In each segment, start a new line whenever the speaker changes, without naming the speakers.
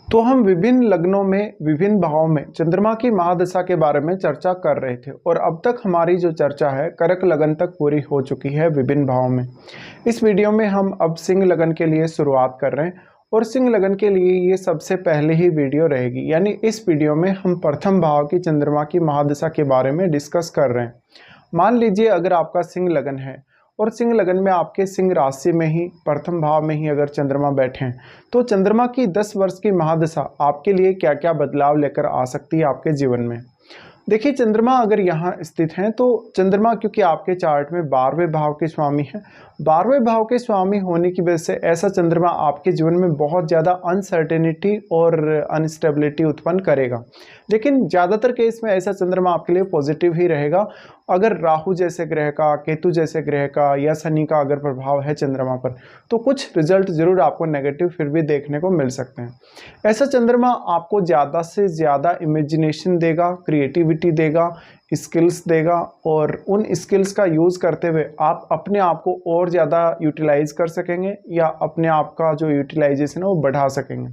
तो हम विभिन्न लग्नों में विभिन्न भावों में चंद्रमा की महादशा के बारे में चर्चा कर रहे थे और अब तक हमारी जो चर्चा है कर्क लगन तक पूरी हो चुकी है विभिन्न भावों में। इस वीडियो में हम अब सिंह लगन के लिए शुरुआत कर रहे हैं और सिंह लगन के लिए ये सबसे पहले ही वीडियो रहेगी, यानी इस वीडियो में हम प्रथम भाव की चंद्रमा की महादशा के बारे में डिस्कस कर रहे हैं। मान लीजिए अगर आपका सिंह लगन है और सिंह लगन में आपके सिंह राशि में ही प्रथम भाव में ही अगर चंद्रमा बैठे हैं तो चंद्रमा की 10 वर्ष की महादशा आपके लिए क्या क्या बदलाव लेकर आ सकती है आपके जीवन में। देखिए, चंद्रमा अगर यहाँ स्थित हैं तो चंद्रमा क्योंकि आपके चार्ट में 12वें भाव के स्वामी हैं, 12वें भाव के स्वामी होने की वजह से ऐसा चंद्रमा आपके जीवन में बहुत ज़्यादा अनसर्टेनिटी और अनस्टेबिलिटी उत्पन्न करेगा। लेकिन ज़्यादातर केस में ऐसा चंद्रमा आपके लिए पॉजिटिव ही रहेगा। अगर राहु जैसे ग्रह का, केतु जैसे ग्रह का या शनि का अगर प्रभाव है चंद्रमा पर तो कुछ रिजल्ट जरूर आपको नेगेटिव फिर भी देखने को मिल सकते हैं। ऐसा चंद्रमा आपको ज़्यादा से ज़्यादा इमेजिनेशन देगा, क्रिएटिविटी देगा, स्किल्स देगा और उन स्किल्स का यूज़ करते हुए आप अपने आप को और ज़्यादा यूटिलाइज कर सकेंगे या अपने आप का जो यूटिलाइजेशन है वो बढ़ा सकेंगे।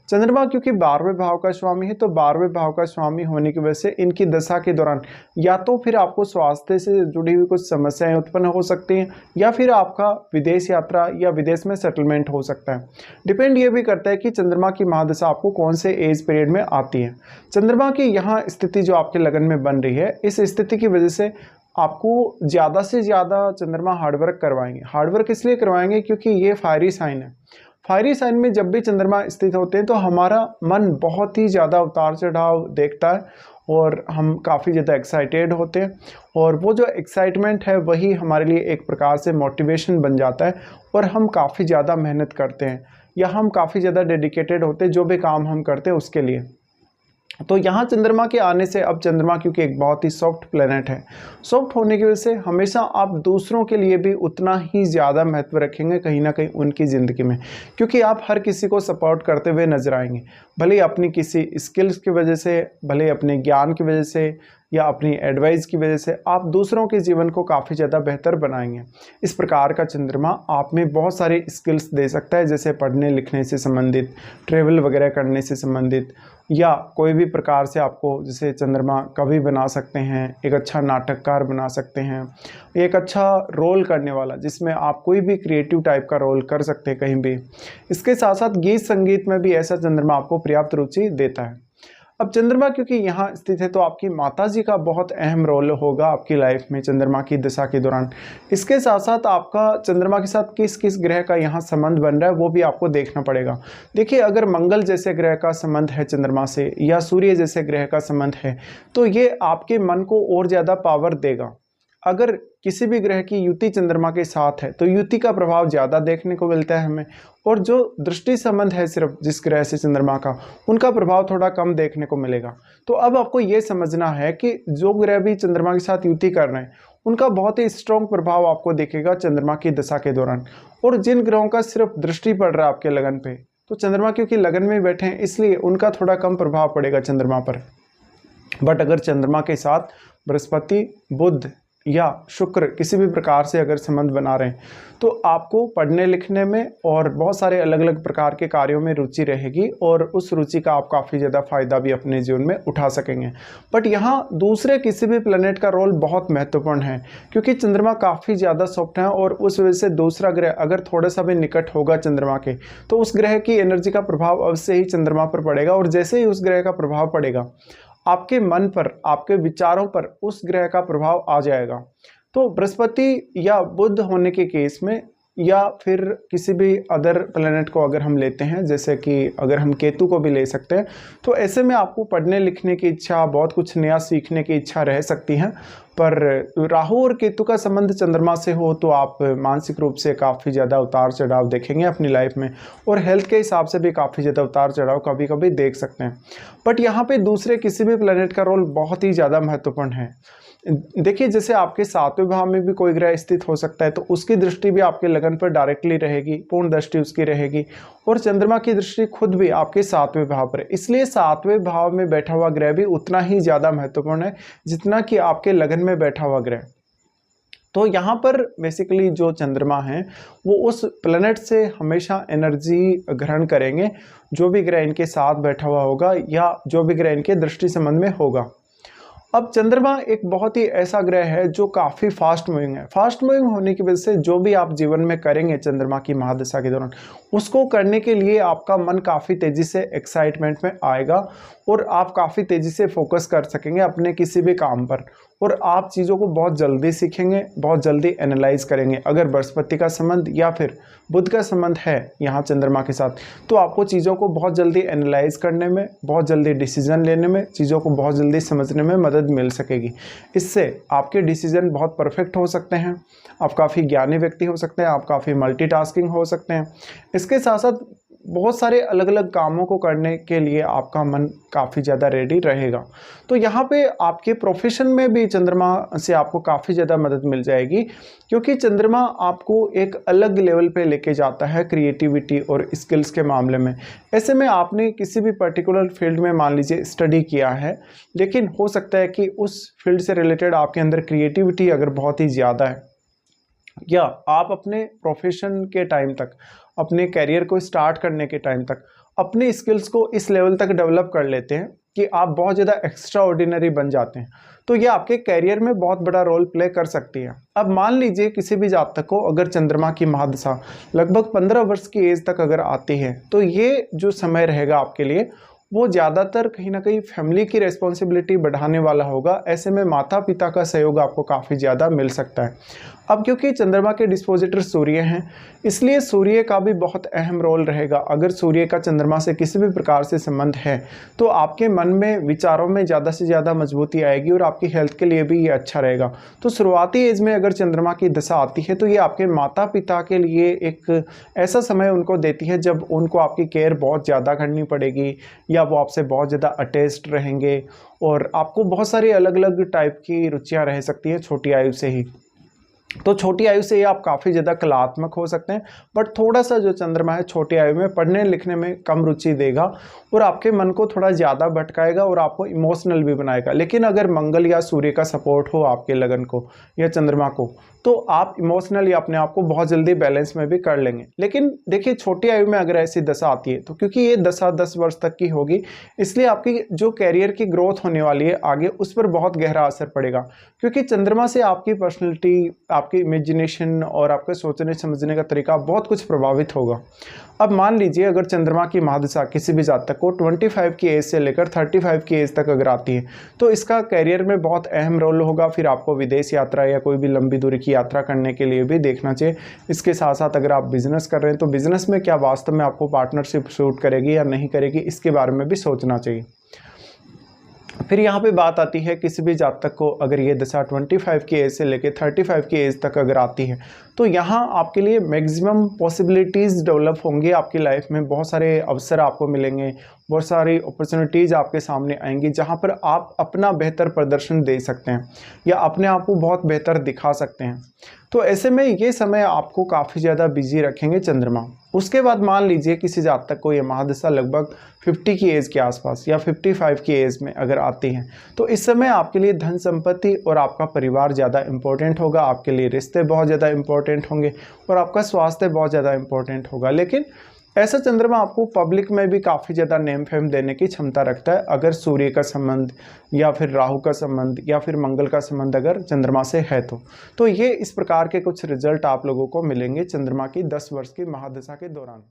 चंद्रमा क्योंकि 12वें भाव का स्वामी है तो 12वें भाव का स्वामी होने की वजह से इनकी दशा के दौरान या तो फिर आपको स्वास्थ्य से जुड़ी हुई कुछ समस्याएं उत्पन्न हो सकती हैं या फिर आपका विदेश यात्रा या विदेश में सेटलमेंट हो सकता है। डिपेंड ये भी करता है कि चंद्रमा की महादशा आपको कौन से एज पीरियड में आती है। चंद्रमा की यहाँ स्थिति जो आपके लगन में बन रही है, इस स्थिति की वजह से आपको ज़्यादा से ज़्यादा चंद्रमा हार्डवर्क करवाएंगे। हार्डवर्क इसलिए करवाएंगे क्योंकि ये फायरी साइन है। फायरी साइन में जब भी चंद्रमा स्थित होते हैं तो हमारा मन बहुत ही ज़्यादा उतार चढ़ाव देखता है और हम काफ़ी ज़्यादा एक्साइटेड होते हैं और वो जो एक्साइटमेंट है वही हमारे लिए एक प्रकार से मोटिवेशन बन जाता है और हम काफ़ी ज़्यादा मेहनत करते हैं या हम काफ़ी ज़्यादा डेडिकेटेड होते हैं जो भी काम हम करते हैं उसके लिए। तो यहाँ चंद्रमा के आने से, अब चंद्रमा क्योंकि एक बहुत ही सॉफ्ट प्लेनेट है, सॉफ्ट होने की वजह से हमेशा आप दूसरों के लिए भी उतना ही ज़्यादा महत्व रखेंगे कहीं ना कहीं उनकी ज़िंदगी में, क्योंकि आप हर किसी को सपोर्ट करते हुए नजर आएंगे, भले अपनी किसी स्किल्स की वजह से, भले अपने ज्ञान की वजह से या अपनी एडवाइस की वजह से आप दूसरों के जीवन को काफ़ी ज़्यादा बेहतर बनाएंगे। इस प्रकार का चंद्रमा आप में बहुत सारे स्किल्स दे सकता है, जैसे पढ़ने लिखने से संबंधित, ट्रेवल वगैरह करने से संबंधित या कोई भी प्रकार से आपको, जैसे चंद्रमा कवि बना सकते हैं, एक अच्छा नाटककार बना सकते हैं, एक अच्छा रोल करने वाला जिसमें आप कोई भी क्रिएटिव टाइप का रोल कर सकते हैं कहीं भी। इसके साथ साथ गीत संगीत में भी ऐसा चंद्रमा आपको पर्याप्त रुचि देता है। अब चंद्रमा क्योंकि यहाँ स्थित है तो आपकी माताजी का बहुत अहम रोल होगा आपकी लाइफ में चंद्रमा की दशा के दौरान। इसके साथ साथ आपका चंद्रमा के साथ किस किस ग्रह का यहाँ संबंध बन रहा है वो भी आपको देखना पड़ेगा। देखिए, अगर मंगल जैसे ग्रह का संबंध है चंद्रमा से या सूर्य जैसे ग्रह का संबंध है तो ये आपके मन को और ज़्यादा पावर देगा। अगर किसी भी ग्रह की युति चंद्रमा के साथ है तो युति का प्रभाव ज़्यादा देखने को मिलता है हमें, और जो दृष्टि संबंध है सिर्फ जिस ग्रह से चंद्रमा का, उनका प्रभाव थोड़ा कम देखने को मिलेगा। तो अब आपको ये समझना है कि जो ग्रह भी चंद्रमा के साथ युति कर रहे हैं उनका बहुत ही स्ट्रॉन्ग प्रभाव आपको दिखेगा चंद्रमा की दशा के दौरान, और जिन ग्रहों का सिर्फ दृष्टि पड़ रहा है आपके लगन पे, तो चंद्रमा क्योंकि लगन में बैठे हैं इसलिए उनका थोड़ा कम प्रभाव पड़ेगा चंद्रमा पर। बट अगर चंद्रमा के साथ बृहस्पति, बुध या शुक्र किसी भी प्रकार से अगर संबंध बना रहे हैं तो आपको पढ़ने लिखने में और बहुत सारे अलग अलग प्रकार के कार्यों में रुचि रहेगी और उस रुचि का आप काफ़ी ज़्यादा फायदा भी अपने जीवन में उठा सकेंगे। बट यहाँ दूसरे किसी भी प्लेनेट का रोल बहुत महत्वपूर्ण है क्योंकि चंद्रमा काफ़ी ज़्यादा सॉफ्ट है और उस वजह से दूसरा ग्रह अगर थोड़ा सा भी निकट होगा चंद्रमा के तो उस ग्रह की एनर्जी का प्रभाव अवश्य ही चंद्रमा पर पड़ेगा, और जैसे ही उस ग्रह का प्रभाव पड़ेगा आपके मन पर, आपके विचारों पर उस ग्रह का प्रभाव आ जाएगा। तो बृहस्पति या बुध होने के केस में या फिर किसी भी अदर प्लेनेट को अगर हम लेते हैं, जैसे कि अगर हम केतु को भी ले सकते हैं, तो ऐसे में आपको पढ़ने लिखने की इच्छा, बहुत कुछ नया सीखने की इच्छा रह सकती है। पर राहु और केतु का संबंध चंद्रमा से हो तो आप मानसिक रूप से काफ़ी ज़्यादा उतार चढ़ाव देखेंगे अपनी लाइफ में, और हेल्थ के हिसाब से भी काफ़ी ज़्यादा उतार चढ़ाव कभी कभी देख सकते हैं। बट यहाँ पे दूसरे किसी भी प्लेनेट का रोल बहुत ही ज़्यादा महत्वपूर्ण है। देखिए, जैसे आपके 7वें भाव में भी कोई ग्रह स्थित हो सकता है तो उसकी दृष्टि भी आपके लगन पर डायरेक्टली रहेगी, पूर्ण दृष्टि उसकी रहेगी, और चंद्रमा की दृष्टि खुद भी आपके 7वें भाव पर है। इसलिए 7वें भाव में बैठा हुआ ग्रह भी उतना ही ज़्यादा महत्वपूर्ण है जितना कि आपके लगन में बैठा हुआ ग्रह। तो यहाँ पर बेसिकली जो चंद्रमा है वो उस प्लैनेट से हमेशा एनर्जी ग्रहण करेंगे जो भी ग्रह इनके साथ बैठा हुआ होगा या जो भी ग्रह इनके दृष्टि संबंध में होगा। अब चंद्रमा एक बहुत ही ऐसा ग्रह है जो काफ़ी फास्ट मूविंग है। फास्ट मूविंग होने की वजह से जो भी आप जीवन में करेंगे चंद्रमा की महादशा के दौरान, उसको करने के लिए आपका मन काफ़ी तेज़ी से एक्साइटमेंट में आएगा और आप काफ़ी तेज़ी से फोकस कर सकेंगे अपने किसी भी काम पर, और आप चीज़ों को बहुत जल्दी सीखेंगे, बहुत जल्दी एनालाइज करेंगे। अगर बृहस्पति का संबंध या फिर बुध का संबंध है यहाँ चंद्रमा के साथ, तो आपको चीज़ों को बहुत जल्दी एनालाइज करने में, बहुत जल्दी डिसीजन लेने में, चीज़ों को बहुत जल्दी समझने में मदद मिल सकेगी। इससे आपके डिसीजन बहुत परफेक्ट हो सकते हैं, आप काफ़ी ज्ञानी व्यक्ति हो सकते हैं, आप काफ़ी मल्टीटास्किंग हो सकते हैं। इसके साथ साथ बहुत सारे अलग अलग कामों को करने के लिए आपका मन काफ़ी ज़्यादा रेडी रहेगा। तो यहाँ पे आपके प्रोफेशन में भी चंद्रमा से आपको काफ़ी ज़्यादा मदद मिल जाएगी, क्योंकि चंद्रमा आपको एक अलग लेवल पे लेके जाता है क्रिएटिविटी और स्किल्स के मामले में। ऐसे में आपने किसी भी पर्टिकुलर फील्ड में मान लीजिए स्टडी किया है, लेकिन हो सकता है कि उस फील्ड से रिलेटेड आपके अंदर क्रिएटिविटी अगर बहुत ही ज़्यादा है, या आप अपने प्रोफेशन के टाइम तक, अपने कैरियर को स्टार्ट करने के टाइम तक अपने स्किल्स को इस लेवल तक डेवलप कर लेते हैं कि आप बहुत ज़्यादा एक्स्ट्रा ऑर्डिनरी बन जाते हैं, तो ये आपके कैरियर में बहुत बड़ा रोल प्ले कर सकती है। अब मान लीजिए किसी भी जातक को अगर चंद्रमा की महादशा लगभग 15 वर्ष की एज तक अगर आती है, तो ये जो समय रहेगा आपके लिए वो ज़्यादातर कहीं ना कहीं फैमिली की रिस्पॉन्सिबिलिटी बढ़ाने वाला होगा। ऐसे में माता पिता का सहयोग आपको काफ़ी ज़्यादा मिल सकता है। अब क्योंकि चंद्रमा के डिस्पोजिटर सूर्य हैं, इसलिए सूर्य का भी बहुत अहम रोल रहेगा। अगर सूर्य का चंद्रमा से किसी भी प्रकार से संबंध है तो आपके मन में, विचारों में ज़्यादा से ज़्यादा मजबूती आएगी और आपकी हेल्थ के लिए भी ये अच्छा रहेगा। तो शुरुआती एज में अगर चंद्रमा की दशा आती है तो ये आपके माता पिता के लिए एक ऐसा समय उनको देती है जब उनको आपकी केयर बहुत ज़्यादा करनी पड़ेगी, या वो आपसे बहुत ज़्यादा अटैच्ड रहेंगे और आपको बहुत सारी अलग अलग टाइप की रुचियाँ रह सकती हैं छोटी आयु से ही। तो छोटी आयु से ही आप काफ़ी ज़्यादा कलात्मक हो सकते हैं, बट थोड़ा सा जो चंद्रमा है छोटी आयु में पढ़ने लिखने में कम रुचि देगा और आपके मन को थोड़ा ज़्यादा भटकाएगा और आपको इमोशनल भी बनाएगा। लेकिन अगर मंगल या सूर्य का सपोर्ट हो आपके लगन को या चंद्रमा को, तो आप इमोशनली अपने आप को बहुत जल्दी बैलेंस में भी कर लेंगे। लेकिन देखिए छोटी आयु में अगर ऐसी दशा आती है तो क्योंकि ये दशा 10 वर्ष तक की होगी, इसलिए आपकी जो कैरियर की ग्रोथ होने वाली है आगे, उस पर बहुत गहरा असर पड़ेगा, क्योंकि चंद्रमा से आपकी पर्सनैलिटी, आपकी इमेजिनेशन और आपके सोचने समझने का तरीका बहुत कुछ प्रभावित होगा। अब मान लीजिए अगर चंद्रमा की महादशा किसी भी जातक को 25 की एज से लेकर 35 की एज तक अगर आती है, तो इसका कैरियर में बहुत अहम रोल होगा। फिर आपको विदेश यात्रा या कोई भी लंबी दूरी की यात्रा करने के लिए भी देखना चाहिए। इसके साथ साथ अगर आप बिजनेस कर रहे हैं तो बिजनेस में क्या वास्तव में आपको पार्टनरशिप सूट करेगी या नहीं करेगी, इसके बारे में भी सोचना चाहिए। फिर यहाँ पे बात आती है किसी भी जातक को अगर ये दशा 25 की एज से लेकर 35 की एज तक अगर आती है, तो यहाँ आपके लिए मैक्सिमम पॉसिबिलिटीज़ डेवलप होंगी। आपकी लाइफ में बहुत सारे अवसर आपको मिलेंगे, बहुत सारी अपॉर्चुनिटीज़ आपके सामने आएंगी जहाँ पर आप अपना बेहतर प्रदर्शन दे सकते हैं या अपने आप को बहुत बेहतर दिखा सकते हैं। तो ऐसे में ये समय आपको काफ़ी ज़्यादा बिजी रखेंगे चंद्रमा। उसके बाद मान लीजिए किसी जातक को ये महादशा लगभग 50 की एज के आसपास या 55 की एज में अगर आती है, तो इस समय आपके लिए धन संपत्ति और आपका परिवार ज़्यादा इंपॉर्टेंट होगा, आपके लिए रिश्ते बहुत ज़्यादा इंपॉर्टेंट होंगे और आपका स्वास्थ्य बहुत ज़्यादा इंपॉर्टेंट होगा। लेकिन ऐसा चंद्रमा आपको पब्लिक में भी काफ़ी ज़्यादा नेम फेम देने की क्षमता रखता है अगर सूर्य का संबंध या फिर राहु का संबंध या फिर मंगल का संबंध अगर चंद्रमा से है तो ये इस प्रकार के कुछ रिजल्ट आप लोगों को मिलेंगे चंद्रमा की 10 वर्ष की महादशा के दौरान।